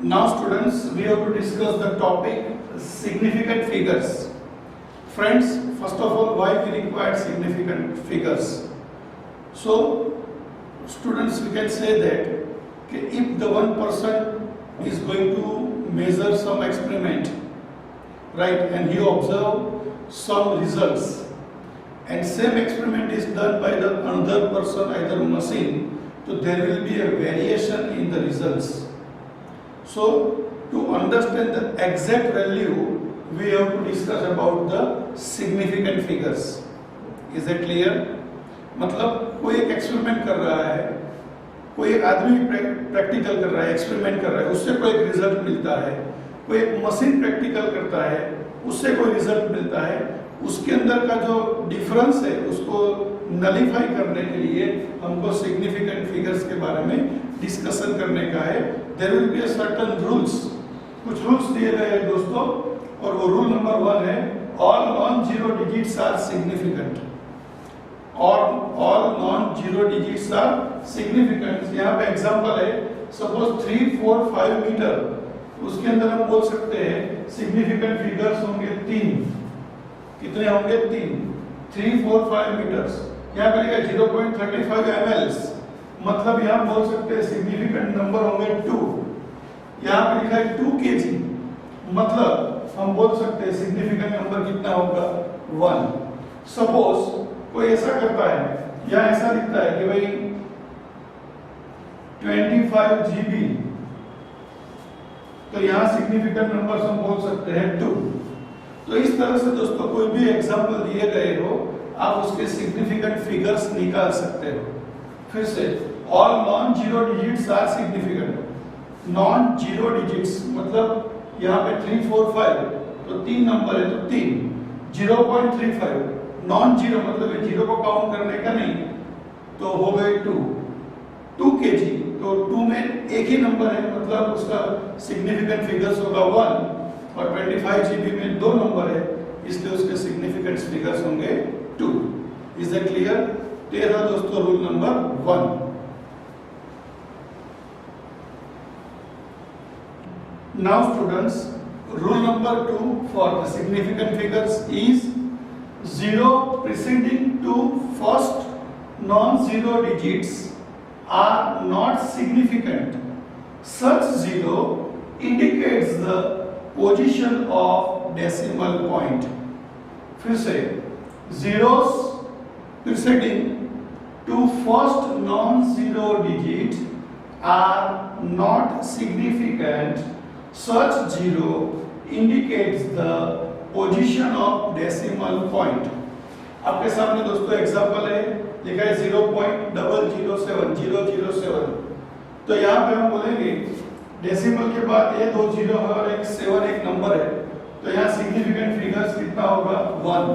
Now students, we have to discuss the topic significant figures. Friends, first of all, why we require significant figures? So, students, we can say that if the one person is going to measure some experiment, right, and he observe some results, and same experiment is done by the another person, either machine, so there will be a variation in the results. So, to understand the exact value, we have to discuss about the significant figures. Is that clear? मतलब कोई एक experiment कर रहा है, कोई एक आदमी practical कर रहा है, एक्सपेरिमेंट कर रहा है, उससे कोई एक रिजल्ट मिलता है, कोई एक मशीन प्रैक्टिकल करता है, उससे कोई रिजल्ट मिलता है, उसके अंदर का जो डिफरेंस है उसको नलीफाई करने के लिए हमको सिग्निफिकेंट फिगर्स के बारे में डिस्कशन करने का है. There will be a certain rules, कुछ रूल्स दिए गए हैं दोस्तों, और वो रूल नंबर 1 है all non zero digits are significant. All non zero digits are significant. यहाँ पे एग्जांपल है, सपोज 3, 4, 5 मीटर, उसके अंदर हम बोल सकते हैं सिग्निफिकेंट फिगर्स होंगे 3. कितने होंगे? 3, 4, 5 मीटर्स. यहाँ पे लिखा 0.35 ml, मतलब यहाँ बोल सकते हैं सिग्निफिकेंट नंबर होंगे 2. यहाँ पे लिखा है 2 kg, मतलब हम बोल सकते हैं सिग्निफिकेंट नंबर कितना होगा? 1. सपोज कोई ऐसा करता है, यहाँ ऐसा लिखता है कि भाई 25 GB, तो यहाँ सिग्निफिकेंट नंबर हम बोल सकते हैं 2. तो इस तरह से दोस्तों कोई भी एग्जांपल दिए गए हो, आप उसके सिग्निफिकेंट फिगर्स निकाल सकते हो. फिर से all non zero digits are significant. Non zero digits मतलब यहाँ पे 3, 4, 5, तो 3 नंबर है तो 3. 0.35 नॉन जीरो मतलब जीरो को काउंट करने का नहीं, तो हो गए 2 kg, तो 2 में एक ही नंबर है, मतलब उसका सिग्निफिकेंट फिगर्स होगा 1, और 25 GB में 2 नंबर है, इसलिए उसके सिग्निफिकेंट फिगर्स होंगे 2. Is that clear? तो ये था दोस्तों rule number 1. Now students, rule number 2 for the significant figures is 0 preceding to first non-zero digits are not significant. Such 0 indicates the position of decimal point. फिर से zeros preceding to first non-zero digit are not significant. Such 0 indicates the position of decimal point. आपके सामने दोस्तों example है, लिखा है 0.007. तो यहाँ पे हम बोलेंगे डेसिमल के बाद ये 2 जीरो है और एक 7 एक नंबर है, तो यहाँ सिग्निफिकेंट फिगर्स कितना होगा? 1.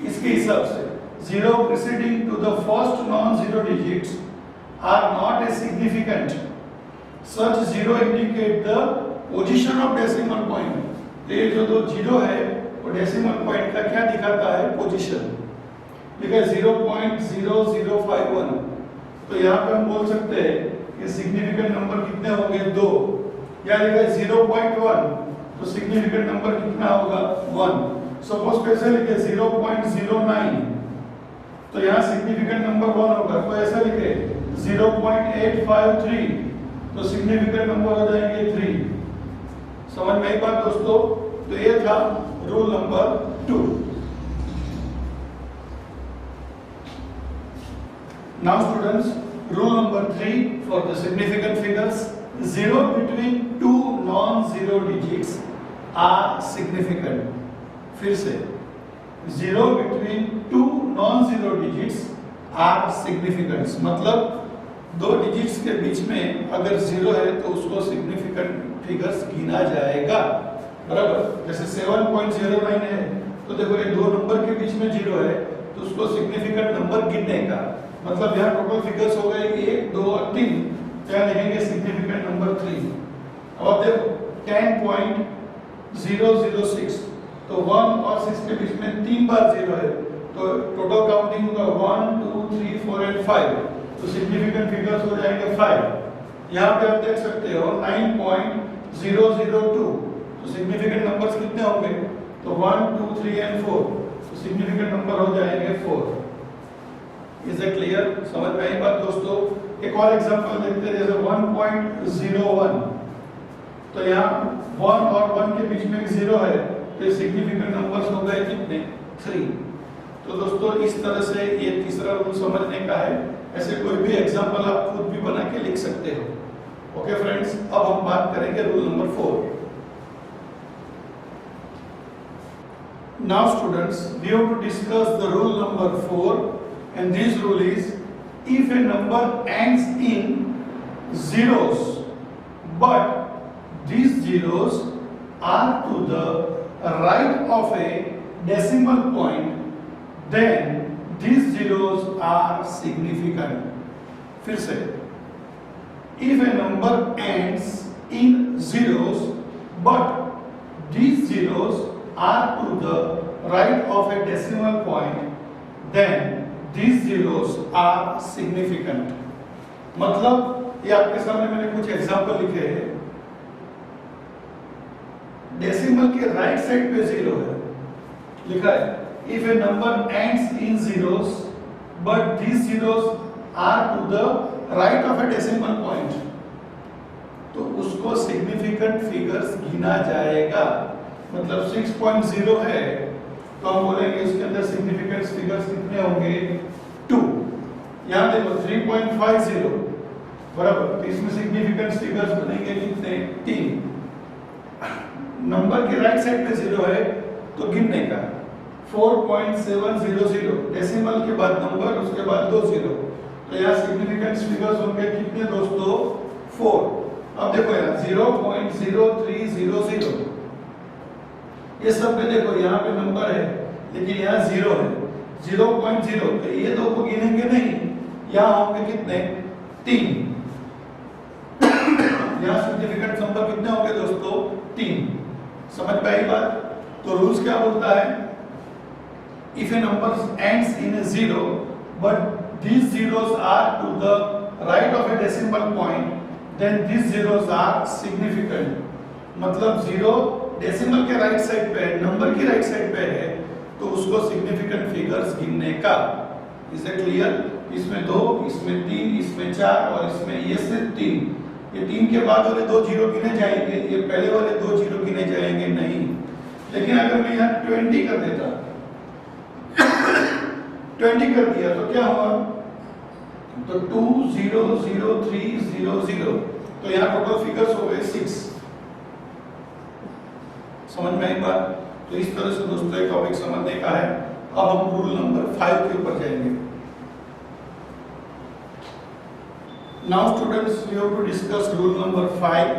इसके हिसाब से 0 preceding to the first non-zero digits are not a significant. Such 0 indicate the position of decimal point. तो ये जो 2 जीरो है वो डेसिमल पॉइंट का क्या दिखाता है? पोजीशन. लिखा है 0.0051, तो यहाँ पे हम बोल सकते हैं कि सिग्निफिकेंट नंबर कितने होंगे? 2. यहाँ लिखा है 0.1, तो सिग्निफिकेंट नंबर कितना होगा? 1. सपोज कैसे लिखे 0.09, तो यहाँ सिग्निफिकेंट नंबर 1 होगा. तो ऐसा लिखे 0.853, तो सिग्निफिकेंट नंबर हो जाएंगे 3. समझ में एक बात दोस्तों? तो ये था rule number 2. Now students, rule number 3 for the significant figures, 0 between 2 non-zero digits are significant. फिर से 0 between 2 non-zero digits are significant, मतलब 2 डिजिट्स के बीच में अगर 0 है तो उसको सिग्निफिकेंट फिगर्स गिना जाएगा. बराबर, जैसे 7.09 है, तो देखो ये 2 नंबर के बीच में 0 है, तो उसको सिग्निफिकेंट नंबर गिनने का मतलब यहाँ टोटल फिगर्स हो गए 1, 2 और 3, क्या लिखेंगे? Significant number 3. अब आप देखो 10.006, तो 1 और 6 के बीच में 3 बार 0 है, तो टोटल काउंटिंग होगा 1, 2, 3, 4 एंड 5, तो सिग्निफिकेंट फिगर्स हो जाएंगे 5. यहाँ पे आप देख सकते हो 9.002, तो सिग्निफिकेंट नंबर्स कितने होंगे? तो 1 2 3 एंड 4, तो सिग्निफिकेंट नंबर हो जाएंगे 4। Is it clear? समझ में आई बात दोस्तों? एक और एग्जांपल देखते हैं, जैसे 1.01, तो यहाँ 1 और 1 के बीच में एक 0 है, तो सिग्निफिकेंट नंबर्स हो गए कितने? 3। तो दोस्तों इस तरह से ये तीसरा रूल समझने का है। ऐसे कोई भी एग्जांपल आप खुद भी बना के लिख सकते हो। ओके फ्रेंड्स, अब हम बात करेंगे rule number 4। Now students, we have to discuss the rule number 4, and this rule is, if a number ends in zeros but these zeros are to the right of a decimal point, then these zeros are significant. फिर से, if a number ends in zeros but these zeros are to the right of a decimal point, then these zeros are significant. मतलब ये आपके सामने मैंने कुछ example लिखे हैं। डेसिमल के राइट साइड पे 0 है, लिखा है if a number ends in zeros but these zeros are to the right of a decimal point, तो उसको सिग्निफिकेंट फिगर्स गिना जाएगा। मतलब 6.0 है, तो हम बोलेंगे इसके अंदर सिग्निफिकेंट फिगर्स कितने होंगे? 2। यहाँ देखो 3.50 बराबर, तो इसमें सिग्निफिकेंट फिगर्स बनेंगे कितने? 3। नंबर के राइट साइड पे 0 है, तो गिनने का 4.700, डेसिमल के बाद नंबर, उसके बाद 2 0, तो यहाँ सिग्निफिकेंट फिगर्स होंगे कितने दोस्तों? 4। अब देखो यहाँ 0.0300, ये सब पे देखो यहाँ पे नंबर है, लेकिन यहाँ 0 है, 0.0, तो ये दो को गिनेंगे नहीं, यहाँ होंगे कितने? 3। यहाँ सिग्निफिकेंट नंबर कितने होंगे दोस्तों? 3। समझ में आई बात? तो रूल्स क्या बोलता है? If a number ends in a 0 but these zeros are to the right of a decimal point, then these zeros are significant. मतलब 0 डेसिमल के राइट साइड पे है, नंबर की राइट साइड पे है, तो उसको सिग्निफिकेंट फिगर्स गिनने का। Is it clear? इसमें 2, इसमें 3, इसमें 4 और इसमें ये सिर्फ 3। ये 3 के बाद वाले 2 0 गिने जाएंगे, ये पहले वाले 2 0 गिने जाएंगे नहीं। लेकिन अगर मैं यहाँ 20 कर देता 20 कर दिया तो क्या होगा? तो 200300, तो यहाँ टोटल फिगर्स हो गए 6। समझ में आई बात? तो इस तरह से दोस्तों एक टॉपिक समझने का है। अब हम रूल नंबर 5 के ऊपर जाएंगे। Now students, we have to discuss rule number 5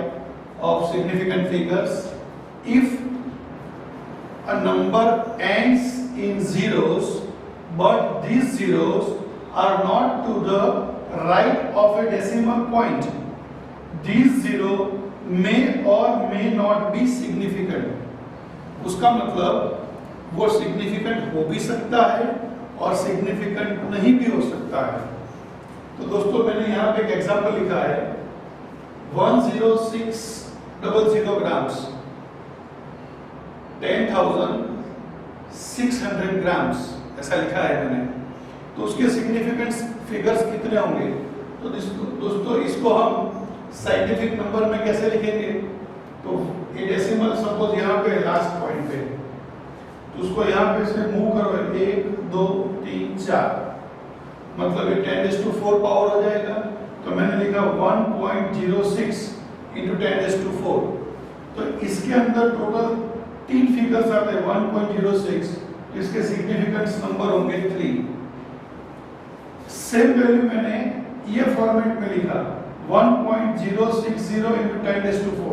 of significant figures. If a number ends in zeros but these zeros are not to the right of a decimal point, these zero may or may not be significant. उसका मतलब वो significant हो भी सकता है और significant नहीं भी हो सकता है। तो दोस्तों मैंने यहाँ पे एक एग्जांपल लिखा है 10600 ग्राम्स, 10,600 ग्राम्स, ऐसा लिखा है मैंने। तो उसके सिग्निफिकेंट फिगर्स कितने होंगे? तो दोस्तों इसको हम साइंटिफिक नंबर में कैसे लिखेंगे? तो ये डेसिमल सपोज यहाँ पे लास्ट पॉइंट पे, तो उसको यहाँ पे से मूव करो 1 2 3 4, मतलब ये 10⁴ पावर हो जाएगा। तो मैंने लिखा 1.06 × 10⁴। तो इसके अंदर टोटल 3 फिगर्स आते हैं 1.06, इसके सिग्निफिकेंट नंबर होंगे 3। सेम वैल्यू मैंने ये फॉर्मेट में लिखा 1.060 × 10⁴,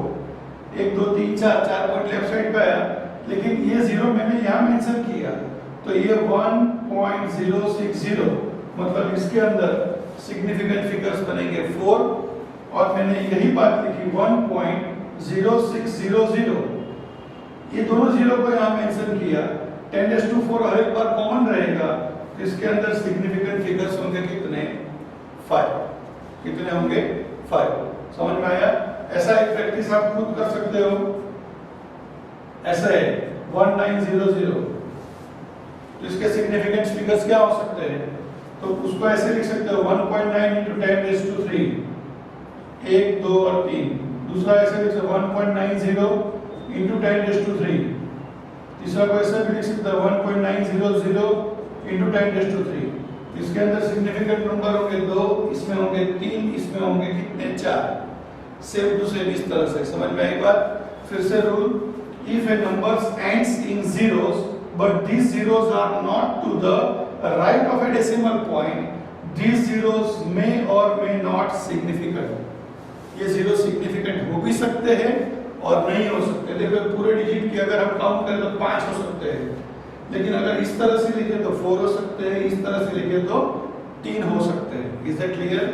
1 2 3 4 पॉइंट लेफ्ट साइड पे आया, लेकिन ये 0 मैंने यहाँ मेंशन किया, तो ये 1.060, मतलब इसके अंदर सिग्निफिकेंट फिगर्स बनेंगे 4, और मैंने यही बात लिखी 1.0600, ये दोनों 0 को यहाँ मेंशन किया। 10⁴ हर एक बार कॉमन रहेगा, इसके अंदर सिग्निफिकेंट फिगर्स होंगे कितने? 5। कितने होंगे? 5। समझ में आया? ऐसा एक प्रैक्टिस आप खुद कर सकते हो। ऐसा है 1900, तो इसके सिग्निफिकेंट फिगर्स क्या हो सकते हैं? तो उसको ऐसे लिख सकते हो 1.9 into 10⁻³ 1, 2 और 3। दूसरा ऐसे लिख सकते हो 1.90 into 10⁻³। तीसरा को ऐसे भी लिख सकते हो 1.900 into 10⁻³। इसके अंदर सिग्निफिकेंट नंबर होंगे 2, इसमें होंगे 3, इसमें होंगे कितने 4। सेम टू सेम इस तरह से। समझ में आई बात? फिर से rule, if a numbers ends in zeros but these zeros are not to the right of a decimal point, these zeros may or may not significant। ये जीरो सिग्निफिकेंट हो भी सकते हैं और नहीं हो सकते। देखो पूरे डिजिट की अगर हम काउंट करें तो 5 हो सकते हैं, लेकिन अगर इस तरह से लिखे तो 4 हो सकते हैं, इस तरह से लिखे तो 3 हो सकते हैं। Is that clear?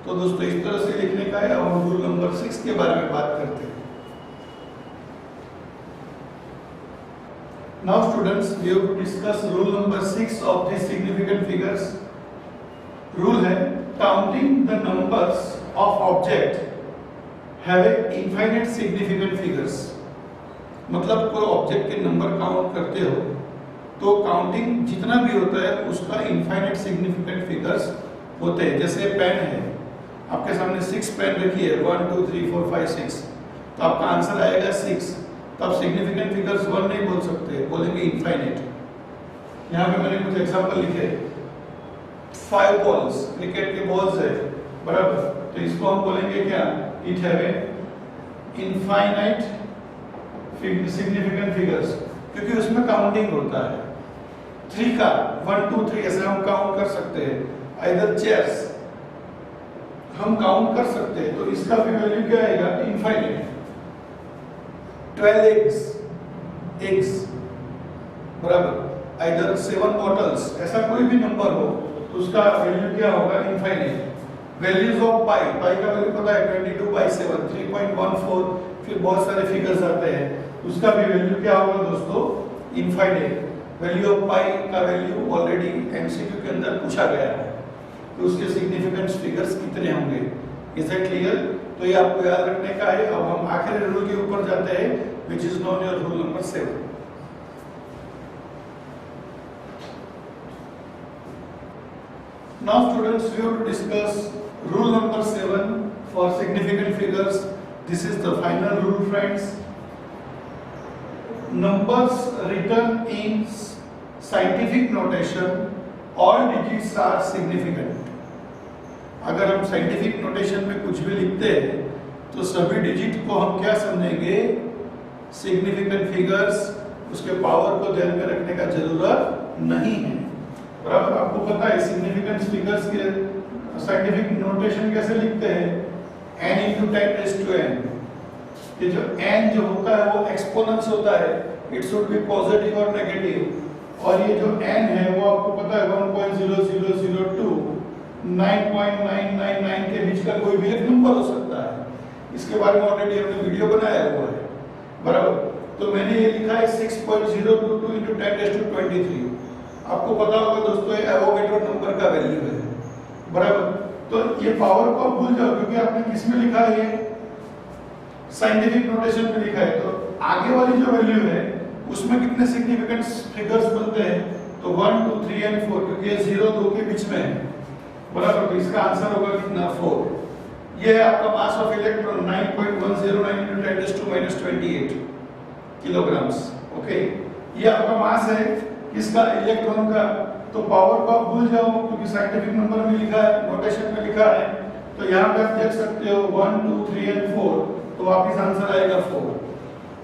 तो दोस्तों इस तरह से लिखने का है। अब हम रूल नंबर 6 के बारे में बात करते हैं। Now students, we have to discuss rule number 6 of the significant figures. Rule है counting the numbers of object have a infinite significant figures। मतलब कोई ऑब्जेक्ट के नंबर काउंट करते हो तो काउंटिंग जितना भी होता है उसका इनफाइनाइट सिग्निफिकेंट फिगर्स होते हैं। जैसे पेन है, आपके सामने 6 पेन रखी है 1 2 3 4 5 6, तो आपका आंसर आएगा 6। तो आप सिग्निफिकेंट फिगर्स 1 नहीं बोल सकते, बोलेंगे इनफाइनाइट। यहाँ पे मैंने कुछ एग्जांपल लिखे। 5 बॉल्स, क्रिकेट के बॉल्स है, बराबर, तो इसको हम बोलेंगे क्या? It have a infinite significant figures, क्योंकि उसमें काउंटिंग होता है। 3 का 1 2 3 ऐसे हम काउंट कर सकते हैं। आइदर चेयर्स हम काउंट कर सकते हैं, तो इसका भी वैल्यू क्या आएगा? इनफाइनाइट। 12 eggs बराबर, आइदर 7 बॉटल्स, ऐसा कोई भी नंबर हो तो उसका वैल्यू क्या होगा? इनफाइनाइट। वैल्यूज ऑफ पाई, पाई का वैल्यू पता है 22/7, 3.14, फिर बहुत सारे फिगर्स आते हैं, उसका भी वैल्यू क्या होगा दोस्तों? इनफाइनाइट। वैल्यू ऑफ पाई का वैल्यू ऑलरेडी एमसीक्यू के अंदर पूछा गया है कि उसके सिग्निफिकेंट फिगर्स कितने होंगे। Is that clear? तो ये आपको याद रखने का है। अब हम आखिरी रूल के ऊपर जाते हैं, which is known as rule number 7. Now students, we have to discuss rule number 7 for significant figures. This is the final rule, friends. Numbers written in scientific notation, all digits are significant. अगर हम scientific notation में कुछ भी लिखते हैं तो सभी digit को हम क्या समझेंगे? Significant figures. उसके पावर को ध्यान में रखने का जरूरत नहीं है, बराबर। आपको पता है सिग्निफिकेंट फिगर्स के साइंटिफिक नोटेशन कैसे लिखते हैं? n into 10⁻n। ये जो n जो होता है वो एक्सपोनेंस होता है, इट शुड बी पॉजिटिव और नेगेटिव। और ये जो n है वो आपको पता है 1.0002 9.999 के बीच का कोई भी एक नंबर हो सकता है। इसके बारे में ऑलरेडी हमने वीडियो बनाया हुआ है, बराबर। तो मैंने ये लिखा है 6.022 into 10⁻23। आपको पता होगा दोस्तों ये एवोगैड्रो नंबर का वैल्यू है, बराबर। तो ये पावर को आप भूल जाओ, क्योंकि आपने किस में लिखा है? ये साइंटिफिक नोटेशन में लिखा है। तो आगे वाली जो वैल्यू है उसमें कितने सिग्निफिकेंट फिगर्स बनते हैं? तो 1 2 3 और 4, क्योंकि ये 0 2 के बीच में है, बराबर। तो इसका आंसर होगा कितना? 4। ये है आपका mass of electron 9.109 into 10⁻28 kilograms. Okay, ये आपका मास है किसका? इलेक्ट्रॉन का। तो पावर को आप भूल जाओ, क्योंकि साइंटिफिक नंबर में लिखा है, नोटेशन में लिखा है। तो यहाँ पे आप देख सकते हो 1 2 3 और 4, तो वापिस आंसर आएगा 4।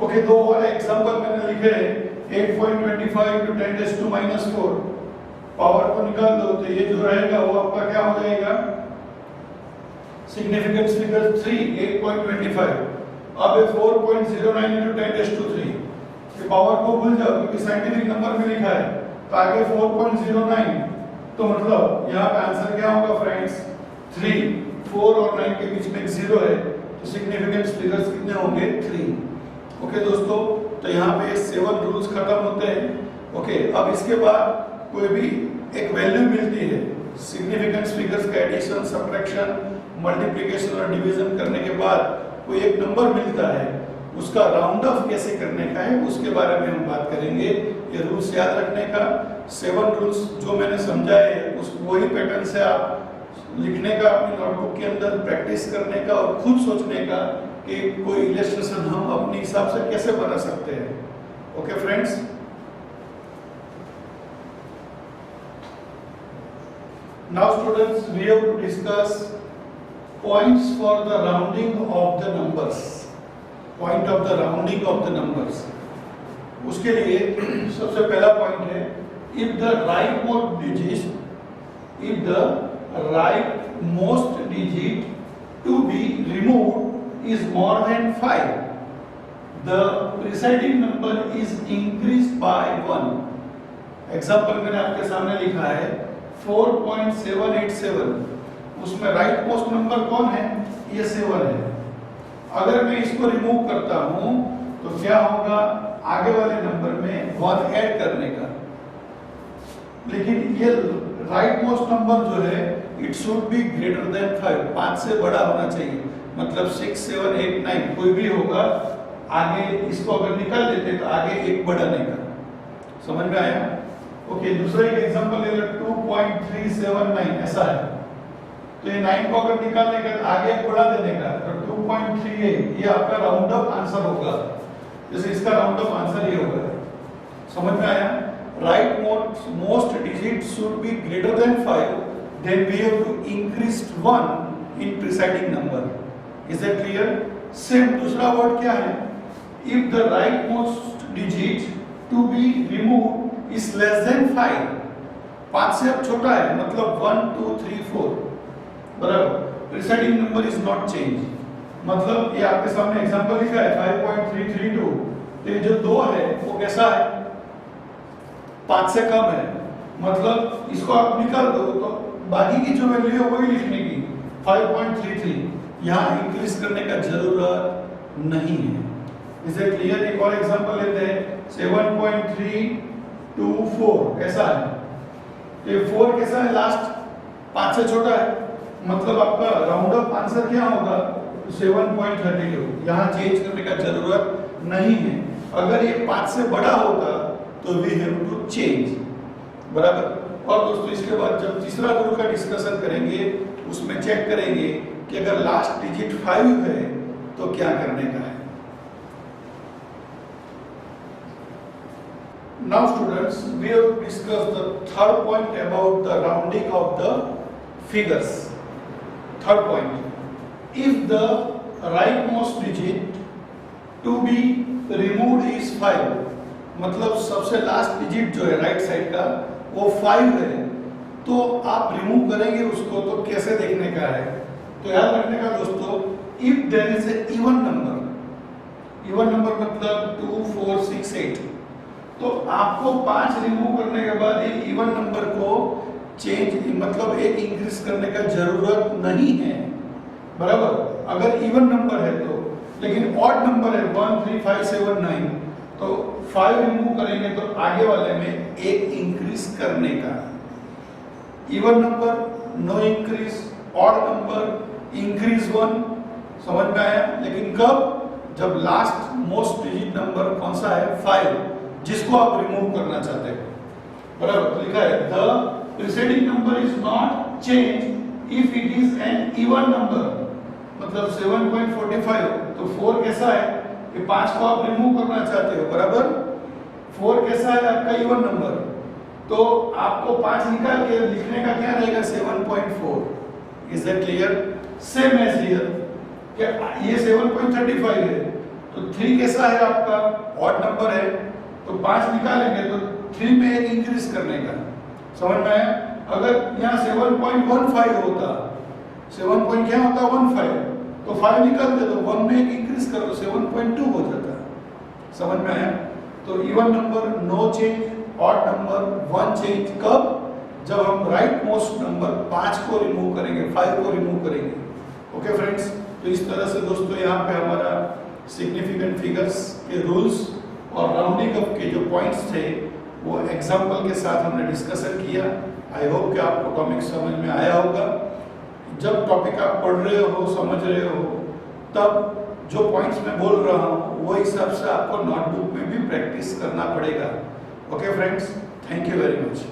ओके, दो और एग्जांपल मैंने लिखे हैं 8.25 into 10⁻⁻4। पावर को निकाल दो तो ये जो रहेगा वो आपका क्या हो जाएगा? Significant figure 3 8.25। अब 4.09 into 10⁻3। ये पावर को भूल जाओ, क्योंकि साइंटिफिक नंबर में लिखा है। तो आगे 4.09, तो मतलब यहाँ का आंसर क्या होगा फ्रेंड्स? 3। 4 और 9 के बीच में 0 है, तो सिग्निफिकेंट फिगर्स कितने होंगे? 3। ओके दोस्तों, तो यहाँ पे 7 रूल्स खत्म होते हैं। ओके, अब इसके बाद कोई भी एक वैल्यू मिलती है, सिग्निफिकेंट फिगर्स का एडिशन, सब्ट्रैक्शन, मल्टीप्लिकेशन और डिवीजन करने के बाद कोई एक नंबर मिलता है, उसका राउंड ऑफ कैसे करने का है उसके बारे में हम बात करेंगे। ये रूल्स याद रखने का, 7 रूल्स जो मैंने समझाए उस वही पैटर्न से आप लिखने का, अपनी नोटबुक के अंदर प्रैक्टिस करने का और खुद सोचने का कि कोई इलस्ट्रेशन हम अपने हिसाब से कैसे बना सकते हैं। Okay friends, now students we have to discuss points for the rounding of the numbers, point of the rounding of the numbers। उसके लिए सबसे पहला पॉइंट है, if the rightmost digit to be removed is more than 5, the preceding number is increased by 1। Example मैंने आपके सामने लिखा है 4.787, उसमें राइट मोस्ट नंबर कौन है? ये 7 है। अगर मैं इसको रिमूव करता हूं तो क्या होगा? आगे वाले नंबर में 1 ऐड करने का, लेकिन ये राइट मोस्ट नंबर जो है it should be greater than 5, 5 से बड़ा होना चाहिए। मतलब 6, 7, 8, 9 कोई भी होगा, आगे इसको अगर निकाल देते तो आगे एक बढ़ाने का। समझ में आया? ओके, दूसरा एक एग्जांपल ले लो, 2.379 ऐसा है, तो ये 9 को अगर निकालने का आगे एक बढ़ा देने का, तो 2.38 ये आपका राउंड ऑफ आंसर होगा। जैसे इसका राउंड ऑफ आंसर ये होगा। समझ में आया? Right most digit should be greater than 5, then we have to increase 1 in preceding number. Is that clear? Same दूसरा वर्ड क्या है? If the right most digit to be remove is less than 5, 5 से अब छोटा है, मतलब 1, 2, 3, 4 बराबर, presiding number is not change. मतलब ये आपके सामने एग्जांपल लिखा है 5.332, तो ये जो 2 है वो कैसा है? 5 से कम है, मतलब इसको आप निकाल दो तो बाकी की जो वैल्यू है वही लिखने की, 5.33। यहाँ इंक्रीज करने का जरूरत नहीं है। Is it clear? एक और एग्जांपल लेते हैं, 7.324 ऐसा है, तो ये 4 कैसा है? लास्ट 5 से छोटा है, मतलब आपका राउंड ऑफ आंसर क्या होगा? 7.32। यहाँ चेंज करने का जरूरत नहीं है। अगर ये 5 से बड़ा होता तो वी हैव टू चेंज, बराबर। और दोस्तों इसके बाद जब तीसरा रूल का डिस्कशन करेंगे उसमें चेक करेंगे कि अगर लास्ट डिजिट 5 है तो क्या करने का है। Now students, we have discussed the third point about the rounding of the figures। Third point, if the rightmost digit to be removed is 5, मतलब सबसे लास्ट डिजिट जो है राइट साइड का वो 5 है, तो आप रिमूव करेंगे उसको तो कैसे देखने का है? तो याद रखने का दोस्तों, if there is a even number मतलब 2, 4, 6, 8, तो आपको 5 रिमूव करने के बाद एक इवन नंबर को चेंज मतलब एक इंक्रीज करने का जरूरत नहीं है, बराबर। अगर इवन नंबर है तो, लेकिन ऑड नंबर है 1, 3, 5, 7, 9, तो 5 रिमूव करेंगे तो आगे वाले में एक इंक्रीज करने का। Even number no increase, odd number increase 1। समझ में आया? लेकिन कब? जब लास्ट मोस्ट डिजिट नंबर कौन सा है? 5, जिसको आप रिमूव करना चाहते हैं, बराबर। तो लिखा है the preceding number is not changed if it is an even number, मतलब 7.45, तो 4 कैसा है? कि 5 को आप रिमूव करना चाहते हो, बराबर। 4 कैसा है? आपका इवन नंबर, तो आपको 5 निकाल के लिखने का क्या रहेगा? 7.4। Is that clear? Same as here, क्या ये 7.35 है, तो 3 कैसा है? आपका ऑड नंबर है, तो 5 निकालेंगे तो 3 में एक इंक्रीज करने का। समझ में आया? अगर यहाँ 7.15 होता, 7 क्या होता? 15, तो 5 निकाल दे तो 1 में एक इंक्रीज कर दो, 7.2 हो जाता। समझ में आया? तो even number no change, odd number 1 change. कब? जब हम राइट मोस्ट नंबर 5 को रिमूव करेंगे, 5 को रिमूव करेंगे। ओके फ्रेंड्स, तो इस तरह से दोस्तों यहाँ पे हमारा सिग्निफिकेंट फिगर्स के रूल्स और राउंडिंग अप के जो पॉइंट्स थे वो एग्जाम्पल के साथ हमने डिस्कशन किया। आई होप कि आपको टॉपिक समझ में आया होगा। जब टॉपिक आप पढ़ रहे हो, समझ रहे हो, तब जो पॉइंट्स मैं बोल रहा हूँ वो हिसाब से आपको नोटबुक में भी प्रैक्टिस करना पड़ेगा। Okay friends, thank you very much.